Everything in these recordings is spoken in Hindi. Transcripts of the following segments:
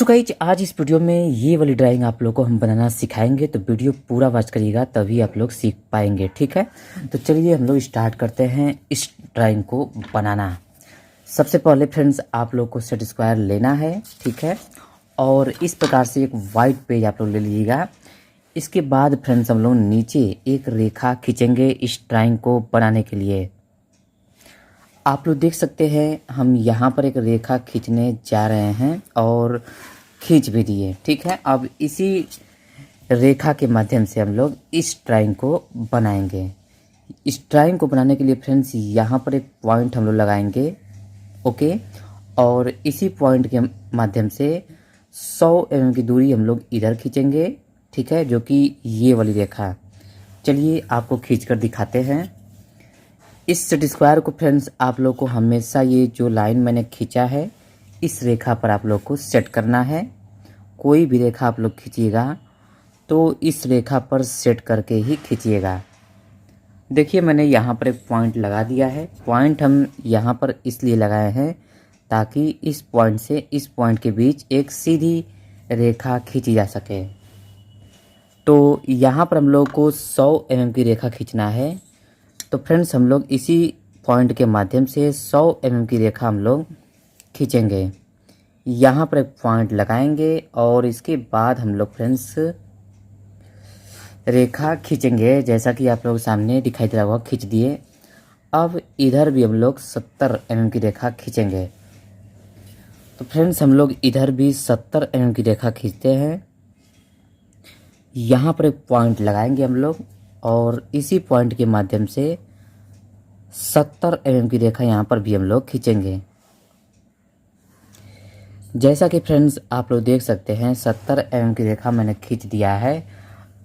सो गाइस आज इस वीडियो में ये वाली ड्राइंग आप लोगों को हम बनाना सिखाएंगे, तो वीडियो पूरा वॉच करिएगा तभी आप लोग सीख पाएंगे। ठीक है, तो चलिए हम लोग स्टार्ट करते हैं इस ड्राइंग को बनाना। सबसे पहले फ्रेंड्स आप लोग को सेट स्क्वायर लेना है, ठीक है, और इस प्रकार से एक वाइट पेज आप लोग ले लीजिएगा। इसके बाद फ्रेंड्स हम लोग नीचे एक रेखा खींचेंगे इस ड्राइंग को बनाने के लिए। आप लोग देख सकते हैं हम यहाँ पर एक रेखा खींचने जा रहे हैं और खींच भी दिए। ठीक है, अब इसी रेखा के माध्यम से हम लोग इस ड्राइंग को बनाएंगे। इस ड्राइंग को बनाने के लिए फ्रेंड्स यहाँ पर एक पॉइंट हम लोग लगाएंगे, ओके, और इसी पॉइंट के माध्यम से 100 mm की दूरी हम लोग इधर खींचेंगे। ठीक है, जो कि ये वाली रेखा। चलिए आपको खींच कर दिखाते हैं। इस सेट स्क्वायर को फ्रेंड्स आप लोग को हमेशा ये जो लाइन मैंने खींचा है इस रेखा पर आप लोग को सेट करना है। कोई भी रेखा आप लोग खींचिएगा तो इस रेखा पर सेट करके ही खींचिएगा। देखिए मैंने यहाँ पर एक पॉइंट लगा दिया है। पॉइंट हम यहाँ पर इसलिए लगाए हैं ताकि इस पॉइंट से इस पॉइंट के बीच एक सीधी रेखा खींची जा सके। तो यहाँ पर हम लोग को 100 mm की रेखा खींचना है। तो फ्रेंड्स हम लोग इसी पॉइंट के माध्यम से 100 mm की रेखा हम लोग खींचेंगे। यहाँ पर एक पॉइंट लगाएंगे और इसके बाद हम लोग फ्रेंड्स रेखा खींचेंगे, जैसा कि आप लोग सामने दिखाई दे रहा होगा, खींच दिए। अब इधर भी हम लोग 70 mm की रेखा खींचेंगे। तो फ्रेंड्स हम लोग इधर भी 70 mm की रेखा खींचते हैं। यहाँ पर एक पॉइंट लगाएंगे हम लोग और इसी पॉइंट के माध्यम से 70 mm की रेखा यहाँ पर भी हम लोग खींचेंगे। जैसा कि फ्रेंड्स आप लोग देख सकते हैं 70 mm की रेखा मैंने खींच दिया है।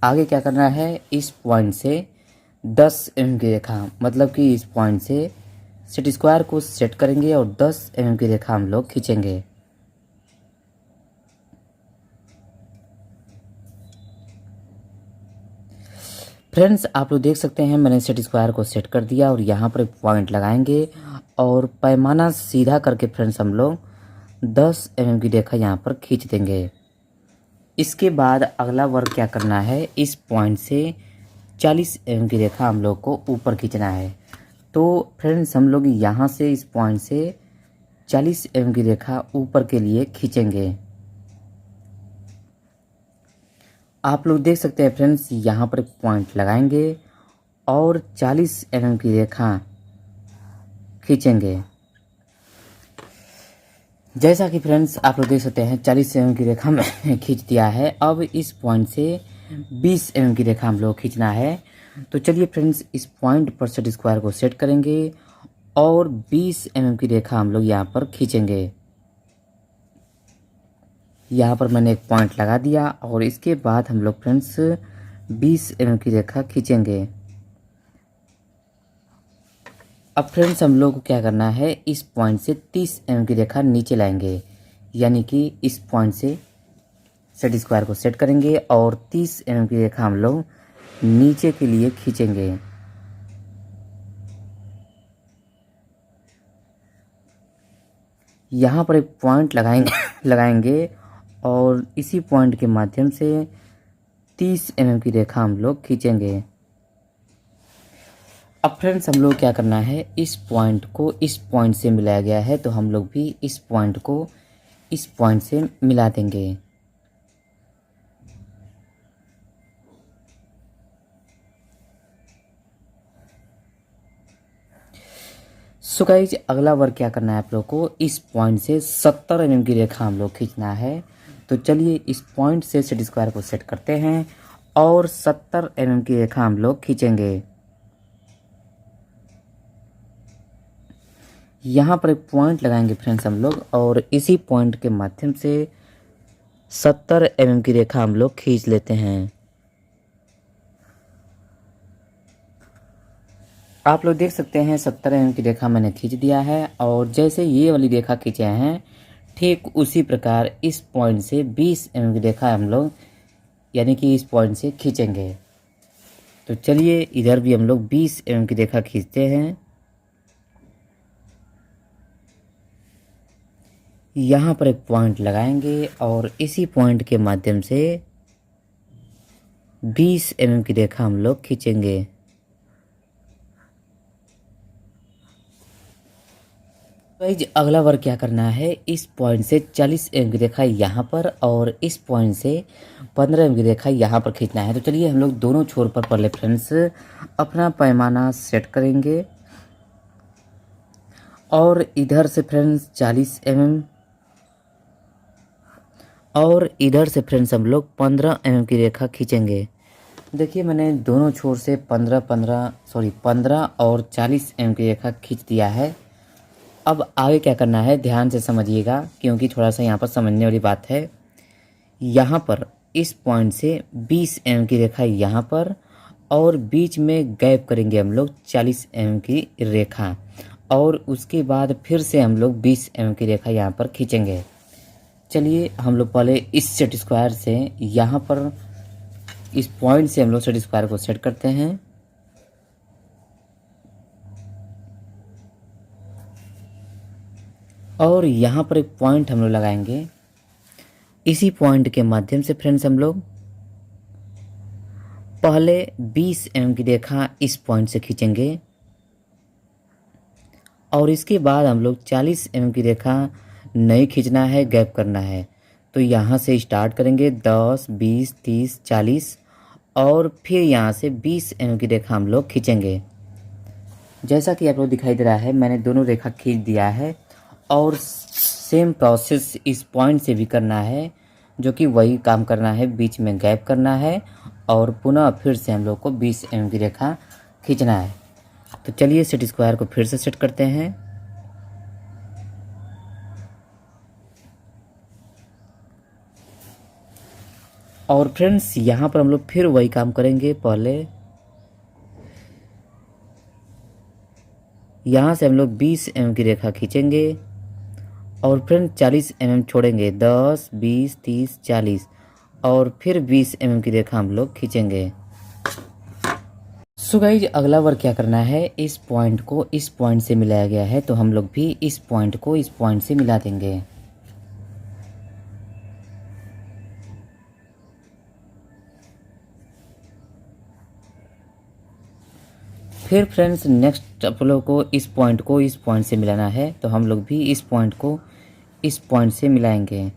आगे क्या करना है, इस पॉइंट से 10 mm की रेखा, मतलब कि इस पॉइंट से सेट स्क्वायर को सेट करेंगे और 10 mm की रेखा हम लोग खींचेंगे। फ्रेंड्स आप लोग देख सकते हैं मैंने सेट स्क्वायर को सेट कर दिया और यहाँ पर एक पॉइंट लगाएंगे और पैमाना सीधा करके फ्रेंड्स हम लोग 10 mm की रेखा यहाँ पर खींच देंगे। इसके बाद अगला वर्क क्या करना है, इस पॉइंट से 40 mm की रेखा हम लोग को ऊपर खींचना है। तो फ्रेंड्स हम लोग यहाँ से इस पॉइंट से 40 mm की रेखा ऊपर के लिए खींचेंगे। आप लोग देख सकते हैं फ्रेंड्स यहाँ पर एक पॉइंट लगाएंगे और 40 mm की रेखा खींचेंगे। जैसा कि फ्रेंड्स आप लोग देख सकते हैं 40 mm की रेखा मैंने खींच दिया है। अब इस पॉइंट से 20 mm की रेखा हम लोग खींचना है। तो चलिए फ्रेंड्स इस पॉइंट पर सेट स्क्वायर को सेट करेंगे और 20 mm की रेखा हम लोग यहाँ पर खींचेंगे। यहाँ पर मैंने एक पॉइंट लगा दिया और इसके बाद हम लोग फ्रेंड्स 20 mm की रेखा खींचेंगे। अब फ्रेंड्स हम लोग को क्या करना है, इस पॉइंट से 30 mm की रेखा नीचे लाएंगे, यानी कि इस पॉइंट से सेट स्क्वायर को सेट करेंगे और 30 mm की रेखा हम लोग नीचे के लिए खींचेंगे। यहाँ पर एक पॉइंट लगाएंगे और इसी पॉइंट के माध्यम से 30 mm की रेखा हम लोग खींचेंगे। अब फ्रेंड्स हम लोग क्या करना है, इस पॉइंट को इस पॉइंट से मिलाया गया है तो हम लोग भी इस पॉइंट को इस पॉइंट से मिला देंगे। सो गाइस अगला वर्क क्या करना है आप लोग को, इस पॉइंट से 70 mm की रेखा हम लोग खींचना है। तो चलिए इस पॉइंट से सेट स्क्वायर को सेट करते हैं और 70 mm की रेखा हम लोग खींचेंगे। यहाँ पर एक पॉइंट लगाएंगे फ्रेंड्स हम लोग और इसी पॉइंट के माध्यम से 70 mm की रेखा हम लोग खींच लेते हैं। आप लोग देख सकते हैं 70 mm की रेखा मैंने खींच दिया है और जैसे ये वाली रेखा खींचे हैं ठीक उसी प्रकार इस पॉइंट से 20 mm की रेखा हम लोग यानी कि इस पॉइंट से खींचेंगे। तो चलिए इधर भी हम लोग 20 mm की रेखा खींचते हैं। यहाँ पर एक पॉइंट लगाएंगे और इसी पॉइंट के माध्यम से 20 mm की रेखा हम लोग खींचेंगे। गाइज अगला वर्क क्या करना है, इस पॉइंट से 40 mm की रेखा यहाँ पर और इस पॉइंट से 15 mm की रेखा यहाँ पर खींचना है। तो चलिए हम लोग दोनों छोर पर पहले फ्रेंड्स अपना पैमाना सेट करेंगे और इधर से फ्रेंड्स 40 mm और इधर से फ्रेंड्स हम लोग 15 mm की रेखा खींचेंगे। देखिए मैंने दोनों छोर से 15 और 40 mm की रेखा खींच दिया है। अब आगे क्या करना है ध्यान से समझिएगा, क्योंकि थोड़ा सा यहाँ पर समझने वाली बात है। यहाँ पर इस पॉइंट से 20 mm की रेखा यहाँ पर और बीच में गैप करेंगे हम लोग 40 mm की रेखा और उसके बाद फिर से हम लोग 20 mm की रेखा यहाँ पर खींचेंगे। चलिए हम लोग पहले इस सेट स्क्वायर से यहाँ पर इस पॉइंट से हम लोग सेट स्क्वायर को सेट करते हैं और यहाँ पर एक पॉइंट हम लोग लगाएंगे। इसी पॉइंट के माध्यम से फ्रेंड्स हम लोग पहले 20 mm की रेखा इस पॉइंट से खींचेंगे और इसके बाद हम लोग 40 mm की रेखा नहीं खींचना है, गैप करना है। तो यहाँ से स्टार्ट करेंगे 10, 20, 30, 40 और फिर यहाँ से 20 mm की रेखा हम लोग खींचेंगे। जैसा कि आप लोग दिखाई दे रहा है मैंने दोनों रेखा खींच दिया है और सेम प्रोसेस इस पॉइंट से भी करना है, जो कि वही काम करना है, बीच में गैप करना है और पुनः फिर से हम लोग को 20 mm की रेखा खींचना है। तो चलिए सेट स्क्वायर को फिर से सेट करते हैं और फ्रेंड्स यहाँ पर हम लोग फिर वही काम करेंगे। पहले यहाँ से हम लोग 20 mm की रेखा खींचेंगे और फ्रेंड 40 mm छोड़ेंगे, 10, 20, 30, 40 और फिर 20 mm की रेखा हम लोग खींचेंगे। सो गाइज अगला वर्क क्या करना है, इस पॉइंट को इस पॉइंट से मिलाया गया है तो हम लोग भी इस पॉइंट को इस पॉइंट से मिला देंगे। फिर फ्रेंड्स नेक्स्ट आप लोग को इस पॉइंट से मिलाना है तो हम लोग भी इस पॉइंट को इस पॉइंट से मिलाएंगे।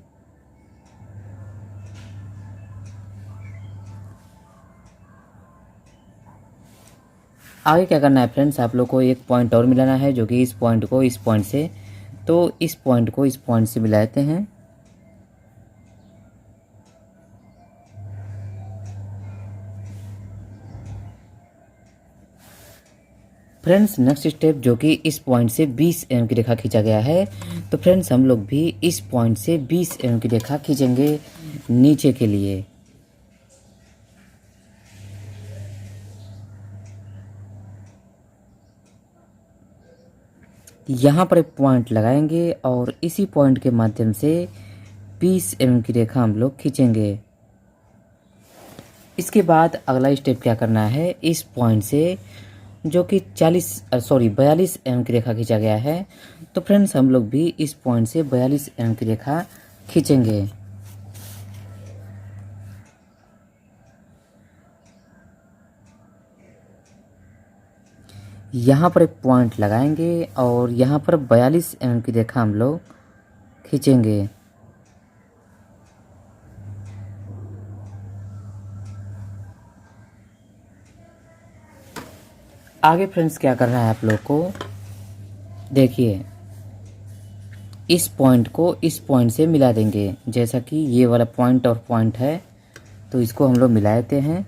आगे क्या करना है फ्रेंड्स, आप लोग को एक पॉइंट और मिलाना है जो कि इस पॉइंट को इस पॉइंट से, तो इस पॉइंट को इस पॉइंट से मिलाते हैं। फ्रेंड्स नेक्स्ट स्टेप जो कि इस पॉइंट से 20 mm की रेखा खींचा गया है तो फ्रेंड्स हम लोग भी इस पॉइंट से 20 mm की रेखा खींचेंगे नीचे के लिए। यहाँ पर एक पॉइंट लगाएंगे और इसी पॉइंट के माध्यम से 20 mm की रेखा हम लोग खींचेंगे। इसके बाद अगला स्टेप क्या करना है, इस पॉइंट से जो कि 42 mm की रेखा खींचा गया है तो फ्रेंड्स हम लोग भी इस पॉइंट से 42 mm की रेखा खींचेंगे। यहाँ पर एक पॉइंट लगाएंगे और यहाँ पर 42 mm की रेखा हम लोग खींचेंगे। आगे फ्रेंड्स क्या करना है आप लोग को, देखिए इस पॉइंट को इस पॉइंट से मिला देंगे। जैसा कि ये वाला पॉइंट और पॉइंट है तो इसको हम लोग मिला देते हैं।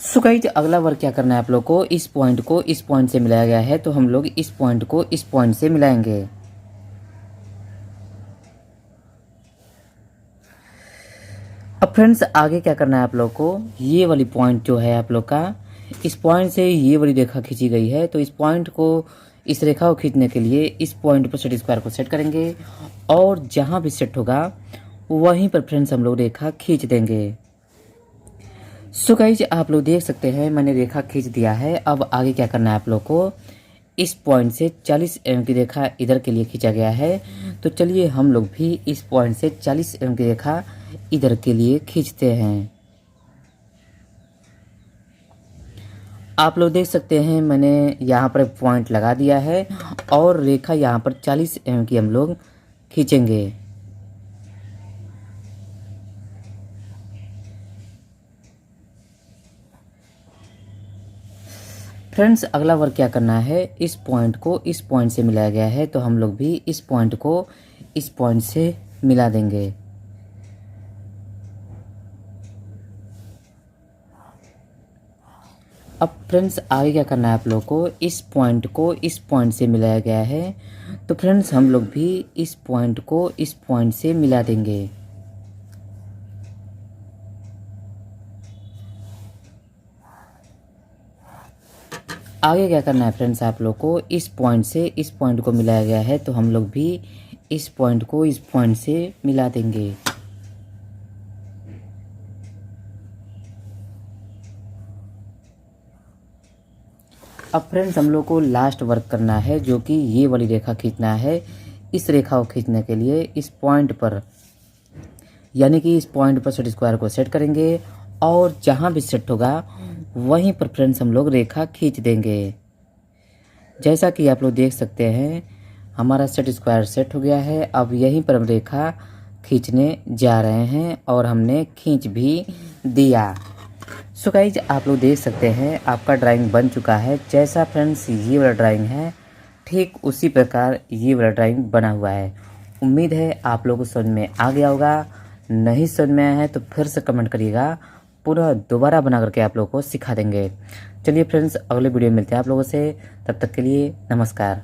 सो गाइस अगला वर्क क्या करना है आप लोग को इस पॉइंट से मिलाया गया है तो हम लोग इस पॉइंट को इस पॉइंट से मिलाएंगे। अब फ्रेंड्स आगे क्या करना है आप लोग को, ये वाली पॉइंट जो है आप लोग का, इस पॉइंट से ये वाली रेखा खींची गई है तो इस पॉइंट को इस रेखा को खींचने के लिए इस पॉइंट पर सेट स्क्वायर को सेट करेंगे और जहाँ भी सेट होगा वहीं पर फ्रेंड्स हम लोग रेखा खींच देंगे। सो गाइज आप लोग देख सकते हैं मैंने रेखा खींच दिया है। अब आगे क्या करना है आप लोग को, इस पॉइंट से 40 mm की रेखा इधर के लिए खींचा गया है। तो चलिए हम लोग भी इस पॉइंट से 40 mm की रेखा इधर के लिए खींचते हैं। आप लोग देख सकते हैं मैंने यहाँ पर पॉइंट लगा दिया है और रेखा यहाँ पर 40 mm की हम लोग खींचेंगे। फ्रेंड्स अगला वर्क क्या करना है, इस पॉइंट को इस पॉइंट से मिलाया गया है तो हम लोग भी इस पॉइंट को इस पॉइंट से मिला देंगे। अब फ्रेंड्स आगे क्या करना है आप लोग को इस पॉइंट से मिलाया गया है तो फ्रेंड्स हम लोग भी इस पॉइंट को इस पॉइंट से मिला देंगे। आगे क्या करना है फ्रेंड्स आप लोग को इस पॉइंट से इस पॉइंट को मिलाया गया है तो हम लोग भी इस पॉइंट को इस पॉइंट से मिला देंगे। अब फ्रेंड्स हम लोग को लास्ट वर्क करना है जो कि ये वाली रेखा खींचना है। इस रेखा को खींचने के लिए इस पॉइंट पर यानी कि इस पॉइंट पर सेट स्क्वायर को सेट करेंगे और जहाँ भी सेट होगा वहीं पर फ्रेंड्स हम लोग रेखा खींच देंगे। जैसा कि आप लोग देख सकते हैं हमारा सेट स्क्वायर सेट हो गया है। अब यहीं पर हम रेखा खींचने जा रहे हैं और हमने खींच भी दिया। सो गाइज आप लोग देख सकते हैं आपका ड्राइंग बन चुका है। जैसा फ्रेंड्स ये वाला ड्राइंग है ठीक उसी प्रकार ये वाला ड्राइंग बना हुआ है। उम्मीद है आप लोगों को समझ में आ गया होगा। नहीं समझ में आया है तो फिर से कमेंट करिएगा, पूरा दोबारा बना करके आप लोगों को सिखा देंगे। चलिए फ्रेंड्स अगले वीडियो में मिलते हैं आप लोगों से, तब तक के लिए नमस्कार।